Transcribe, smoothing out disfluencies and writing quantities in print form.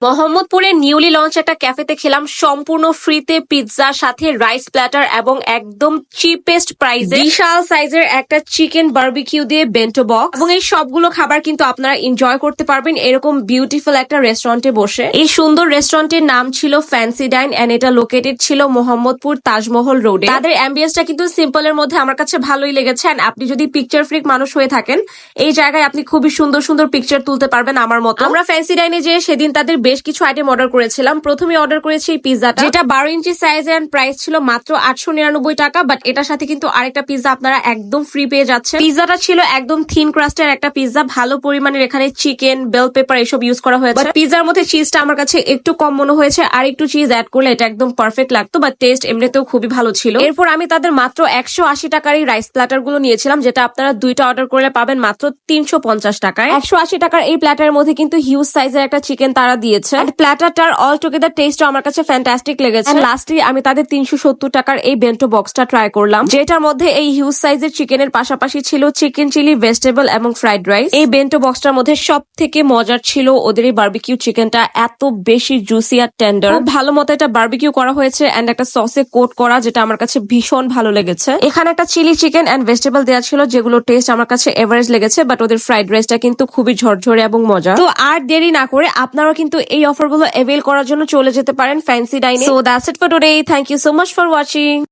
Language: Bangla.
মোহাম্মদপুরে নিউলি লঞ্চ একটা ক্যাফেতে খেলাম সম্পূর্ণ ফ্রিতে পিৎজা সাথে রাইস প্ল্যাটার এবং একদম চিপেস্ট প্রাইসে বিশাল সাইজের একটা চিকেন বারবিকিউ দিয়ে বেন্টো বক্স এবং এই সবগুলো খাবার কিন্তু আপনারা এনজয় করতে পারবেন এরকম বিউটিফুল একটা রেস্টুরেন্টে বসে। এই সুন্দর রেস্টুরেন্টের নাম ছিল ফ্যান্সি ডাইন এন্ড এটা লোকেটেড ছিল মোহাম্মদপুর তাজমহল রোডে। তাদের অ্যাম্বিয়েন্সটা কিন্তু সিম্পলের মধ্যে আমার কাছে ভালোই লেগেছে। আপনি যদি পিকচার ফ্রিক মানুষ হয়ে থাকেন এই জায়গায় আপনি খুবই সুন্দর সুন্দর পিকচার তুলতে পারবেন আমার মতো। আমরা ফ্যান্সি ডাইনে যে সেদিন তাদের বেশ কিছু আইটেম অর্ডার করেছিলাম। প্রথমে অর্ডার করেছি এই পিৎজাটা, যেটা 12 ইঞ্চি সাইজ এন্ড প্রাইস ছিল মাত্র 899 টাকা। বাট এটার সাথে কিন্তু আরেকটা পিৎজা আপনারা একদম ফ্রি পেয়ে যাচ্ছেন। পিৎজাটা ছিল একদম থিন ক্রাস্টের একটা পিৎজা, ভালো পরিমাণের এখানে চিকেন, বেল পেপার এসব ইউজ করা হয়েছে। পিৎজার মধ্যে চিজটা আমার কাছে একটু কম মনে হয়েছে, আর একটু চিজ অ্যাড করলে এটা একদম পারফেক্ট লাগতো। বাট টেস্ট এমনিতেও খুবই ভালো ছিল। এরপর আমি তাদের মাত্র 180 টাকার এই রাইস প্ল্যাটার গুলো নিয়েছিলাম, যেটা আপনারা দুইটা অর্ডার করলে পাবেন মাত্র 350 টাকায়। 180 টাকার এই প্ল্যাটারের মধ্যে কিন্তু হিউজ সাইজের একটা চিকেন তারা দিয়েছে। প্ল্যাটারটার অল টুগেদার টেস্ট আমার কাছে ফ্যান্টাস্টিক লেগেছে। লাস্টলি আমি তাদের 370 টাকার এই বেন্টো বক্সটা ট্রাই করলাম, যেটার মধ্যে এই হিউজ সাইজের চিকেনের পাশাপাশি ছিল চিকেন চিলি, ভেজিটেবল এবং ফ্রাইড রাইস। এই বেন্টো বক্সটার মধ্যে সব থেকে মজার ছিল ওদের এই বারবিকিউ চিকেনটা, এত বেশি জুসি আর টেন্ডার। খুব ভালো মতো এটা বারবিকিউ করা হয়েছে এন্ড একটা সসে কোট করা, যেটা আমার কাছে ভীষণ ভালো লেগেছে। এখানে একটা চিলি চিকেন এন্ড ভেজিটেবল দেওয়া ছিল, যেগুলো টেস্ট আমার কাছে এভারেজ লেগেছে। বাট ওদের ফ্রাইড রাইসটা কিন্তু খুবই ঝরঝরে এবং মজা। তো আর দেরি না করে আপনারাও কিন্তু এই অফারগুলো অ্যাভেল করার জন্য চলে যেতে পারেন ফ্যান্সি ডাইনে। So that's it for today. Thank you so much for watching.